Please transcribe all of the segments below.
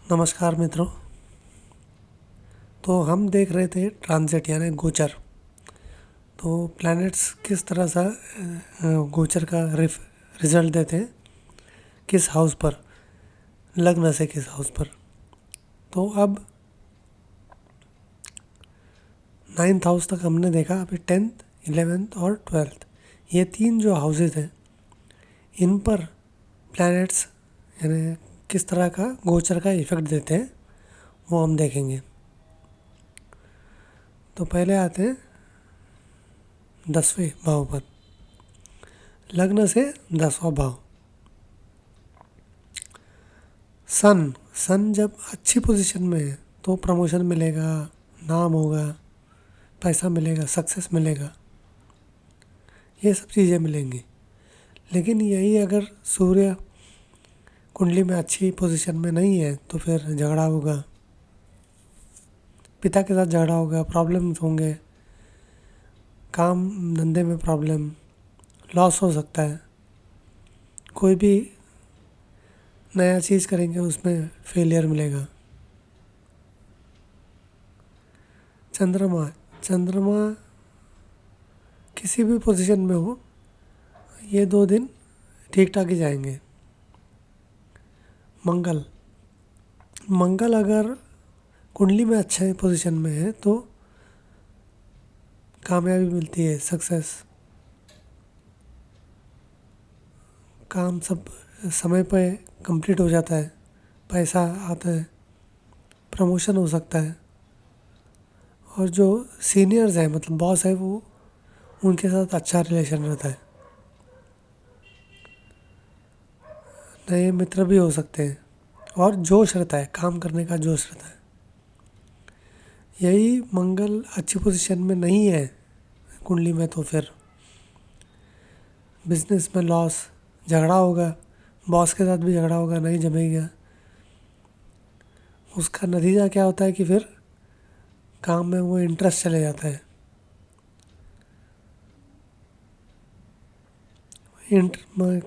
नमस्कार मित्रों। तो हम देख रहे थे ट्रांजिट यानी गोचर। तो प्लैनेट्स किस तरह से गोचर का रिजल्ट देते हैं, किस हाउस पर, लग्न से किस हाउस पर। तो अब 9th हाउस तक हमने देखा। अभी 10th, 11th और 12th, ये तीन जो हाउसेस हैं इन पर प्लैनेट्स यानी किस तरह का गोचर का इफेक्ट देते हैं वो हम देखेंगे। तो पहले आते हैं 10वें भाव पर, लग्न से 10वां भाव। सन जब अच्छी पोजीशन में है तो प्रमोशन मिलेगा, नाम होगा, पैसा मिलेगा, सक्सेस मिलेगा, ये सब चीज़ें मिलेंगी। लेकिन यही अगर सूर्य कुंडली में अच्छी पोजीशन में नहीं है तो फिर झगड़ा होगा, पिता के साथ झगड़ा होगा, प्रॉब्लम्स होंगे, काम धंधे में प्रॉब्लम, लॉस हो सकता है, कोई भी नया चीज़ करेंगे उसमें फेलियर मिलेगा। चंद्रमा किसी भी पोजीशन में हो, ये 2 दिन ठीक ठाक ही जाएंगे। मंगल अगर कुंडली में अच्छे पोजीशन में है तो कामयाबी मिलती है, सक्सेस, काम सब समय पे कंप्लीट हो जाता है, पैसा आता है, प्रमोशन हो सकता है। और जो सीनियर्स हैं मतलब बॉस है वो, उनके साथ अच्छा रिलेशन रहता है, नए मित्र भी हो सकते हैं और जोश रहता है, काम करने का जोश रहता है। यही मंगल अच्छी पोजीशन में नहीं है कुंडली में तो फिर बिजनेस में लॉस, झगड़ा होगा, बॉस के साथ भी झगड़ा होगा, नहीं जमेगा। उसका नतीजा क्या होता है कि फिर काम में वो इंटरेस्ट चले जाता है,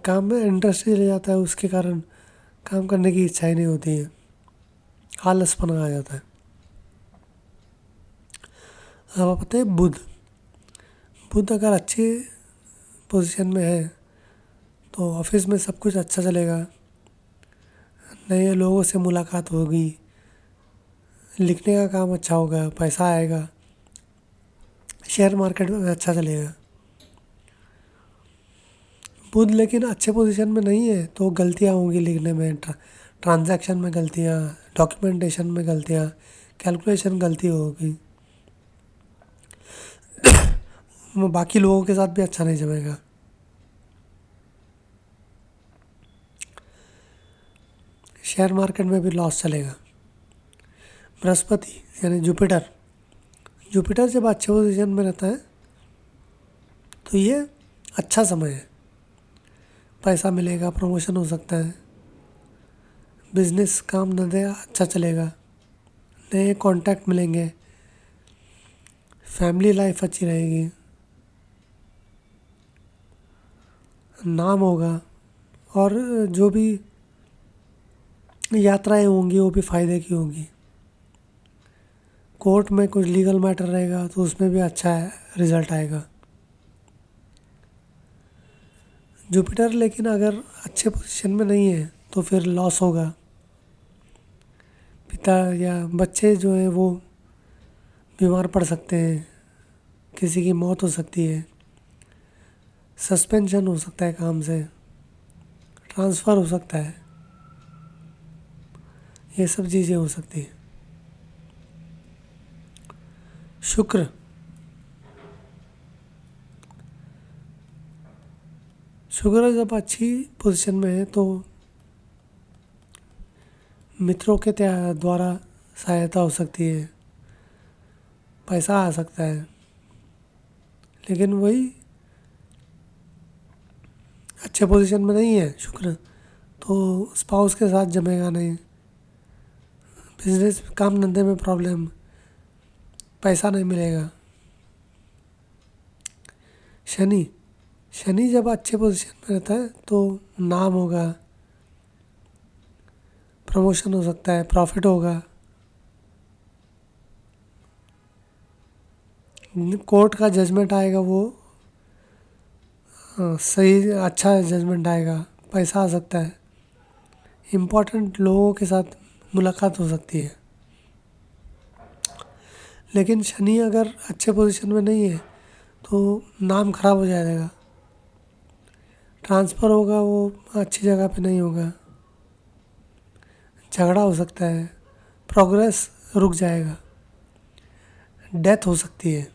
काम में इंटरेस्ट चले जाता है, उसके कारण काम करने की इच्छा ही नहीं होती है, आलसपना आ जाता है। अब आप पता है बुध अगर अच्छी पोजीशन में है तो ऑफिस में सब कुछ अच्छा चलेगा, नए लोगों से मुलाकात होगी, लिखने का काम अच्छा होगा, पैसा आएगा, शेयर मार्केट में अच्छा चलेगा। बुध लेकिन अच्छे पोजीशन में नहीं है तो गलतियाँ होंगी लिखने में, ट्रांजैक्शन में गलतियाँ, डॉक्यूमेंटेशन में गलतियाँ, कैलकुलेशन गलती होगी, वो बाकी लोगों के साथ भी अच्छा नहीं जमेगा। शेयर मार्केट में भी लॉस चलेगा। बृहस्पति यानी जुपिटर जब अच्छे पोजीशन में रहता है तो ये अच्छा समय है, पैसा मिलेगा, प्रमोशन हो सकता है, बिजनेस काम धंधे अच्छा चलेगा, नए कॉन्टैक्ट मिलेंगे, फैमिली लाइफ अच्छी रहेगी, नाम होगा, और जो भी यात्राएं होंगी वो भी फ़ायदे की होंगी। कोर्ट में कुछ लीगल मैटर रहेगा तो उसमें भी अच्छा रिजल्ट आएगा। जुपिटर लेकिन अगर अच्छे पोजीशन में नहीं है तो फिर लॉस होगा, पिता या बच्चे जो है वो बीमार पड़ सकते हैं, किसी की मौत हो सकती है, सस्पेंशन हो सकता है काम से, ट्रांसफ़र हो सकता है, ये सब चीज़ें हो सकती हैं। शुक्र जब अच्छी पोजीशन में है तो मित्रों के द्वारा सहायता हो सकती है, पैसा आ सकता है। लेकिन वही अच्छे पोजीशन में नहीं है शुक्र तो स्पाउस के साथ जमेगा नहीं, बिजनेस काम धंधे में प्रॉब्लम, पैसा नहीं मिलेगा। शनि जब अच्छे पोजीशन में रहता है तो नाम होगा, प्रमोशन हो सकता है, प्रॉफिट होगा, कोर्ट का जजमेंट आएगा, वो सही अच्छा जजमेंट आएगा, पैसा आ सकता है, इम्पोर्टेंट लोगों के साथ मुलाकात हो सकती है। लेकिन शनि अगर अच्छे पोजीशन में नहीं है तो नाम खराब हो जाएगा, ट्रांसफ़र होगा वो अच्छी जगह पे नहीं होगा, झगड़ा हो सकता है, प्रोग्रेस रुक जाएगा, डेथ हो सकती है,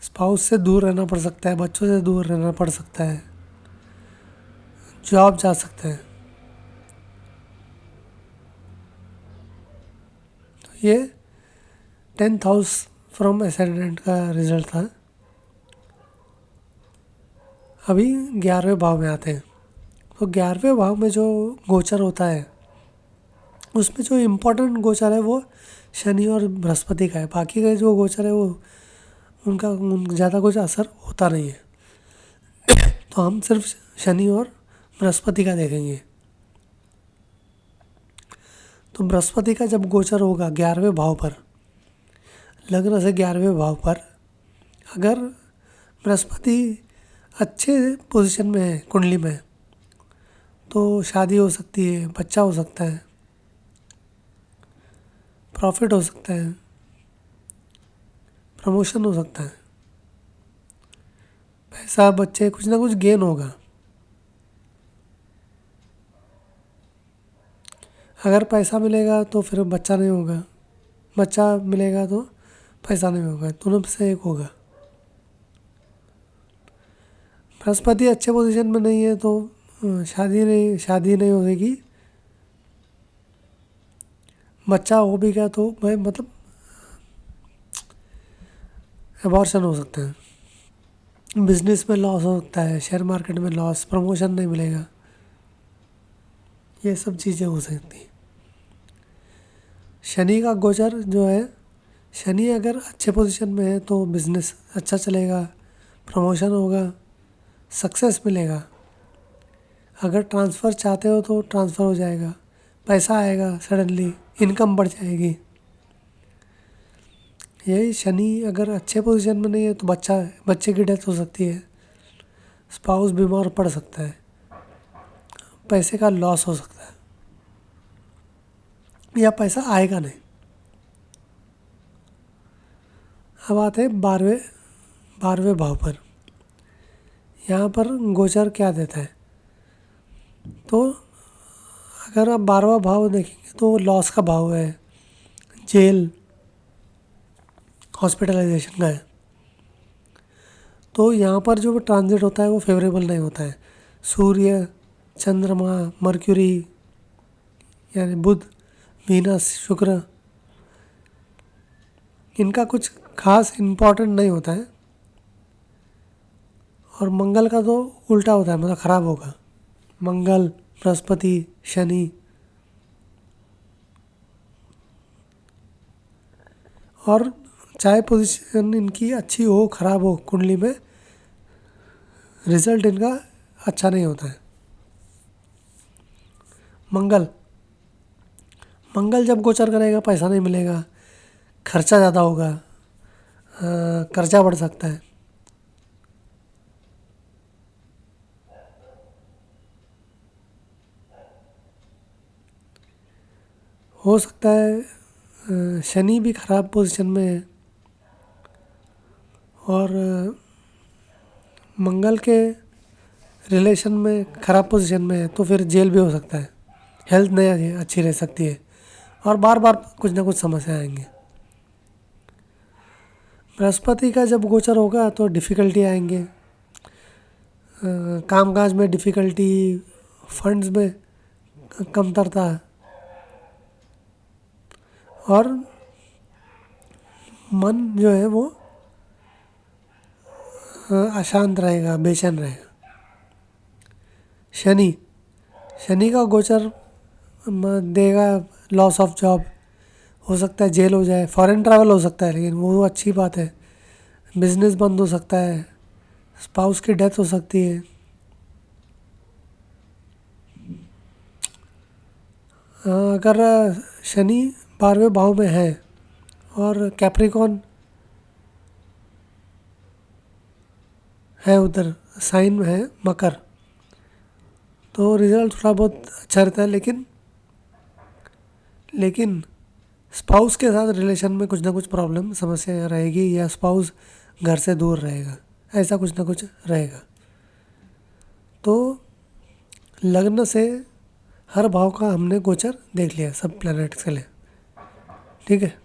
स्पाउस से दूर रहना पड़ सकता है, बच्चों से दूर रहना पड़ सकता है, जॉब जा सकता है। तो ये 10th हाउस फ्रॉम एसेंडेंट का रिजल्ट था। अभी 11वें भाव में आते हैं। तो 11वें भाव में जो गोचर होता है उसमें जो इम्पोर्टेंट गोचर है वो शनि और बृहस्पति का है। बाकी का जो गोचर है वो उनका ज़्यादा कुछ असर होता नहीं है। तो हम सिर्फ शनि और बृहस्पति का देखेंगे। तो बृहस्पति का जब गोचर होगा 11वें भाव पर, लग्न से 11वें भाव पर, अगर बृहस्पति अच्छे पोजीशन में है कुंडली में, तो शादी हो सकती है, बच्चा हो सकता है, प्रॉफिट हो सकता है, प्रमोशन हो सकता है, पैसा, बच्चे, कुछ ना कुछ गेन होगा। अगर पैसा मिलेगा तो फिर बच्चा नहीं होगा, बच्चा मिलेगा तो पैसा नहीं होगा, दोनों में से एक होगा। बृहस्पति अच्छे पोजीशन में नहीं है तो शादी नहीं होगी, बच्चा हो भी गया तो भाई मतलब एबॉर्शन हो सकता है, बिजनेस में लॉस हो सकता है, शेयर मार्केट में लॉस, प्रमोशन नहीं मिलेगा, ये सब चीज़ें हो सकती हैं। शनि का गोचर जो है, शनि अगर अच्छे पोजीशन में है तो बिजनेस अच्छा चलेगा, प्रमोशन होगा, सक्सेस मिलेगा। अगर ट्रांसफ़र चाहते हो तो ट्रांसफ़र हो जाएगा, पैसा आएगा, सडनली इनकम बढ़ जाएगी। यही शनि अगर अच्छे पोजीशन में नहीं है तो बच्चे की डेथ हो सकती है, स्पाउस बीमार पड़ सकता है, पैसे का लॉस हो सकता है, या पैसा आएगा नहीं। अब आते हैं 12वें भाव पर। यहाँ पर गोचर क्या देता है, तो अगर आप 12वां भाव देखेंगे तो लॉस का भाव है, जेल, हॉस्पिटलाइजेशन का है। तो यहाँ पर जो ट्रांजिट होता है वो फेवरेबल नहीं होता है। सूर्य, चंद्रमा, मर्क्यूरी यानी बुध, वीनस, शुक्र, इनका कुछ खास इम्पोर्टेंट नहीं होता है। और मंगल का तो उल्टा होता है, मतलब ख़राब होगा। मंगल, बृहस्पति, शनि, और चाहे पोजीशन इनकी अच्छी हो ख़राब हो कुंडली में, रिजल्ट इनका अच्छा नहीं होता है। मंगल जब गोचर करेगा पैसा नहीं मिलेगा, खर्चा ज़्यादा होगा, कर्जा बढ़ सकता है। हो सकता है शनि भी ख़राब पोजीशन में है और मंगल के रिलेशन में ख़राब पोजीशन में है, तो फिर जेल भी हो सकता है, हेल्थ नहीं अच्छी रह सकती है और बार बार कुछ ना कुछ समस्या आएंगे। बृहस्पति का जब गोचर होगा तो डिफ़िकल्टी आएंगे, कामकाज में डिफ़िकल्टी, फंड्स में कमतरता, और मन जो है वो अशांत रहेगा, बेचैन रहेगा। शनि का गोचर देगा लॉस ऑफ जॉब, हो सकता है जेल हो जाए, फॉरेन ट्रैवल हो सकता है, लेकिन वो अच्छी बात है। बिजनेस बंद हो सकता है, स्पाउस की डेथ हो सकती है, अगर शनि 12वें भाव में है और कैप्रिकॉन है, उधर साइन में है मकर, तो रिज़ल्ट थोड़ा बहुत अच्छा रहता है। लेकिन स्पाउस के साथ रिलेशन में कुछ ना कुछ प्रॉब्लम समस्या रहेगी, या स्पाउस घर से दूर रहेगा, ऐसा कुछ ना कुछ रहेगा। तो लग्न से हर भाव का हमने गोचर देख लिया सब प्लैनेट्स के लिए, ठीक है।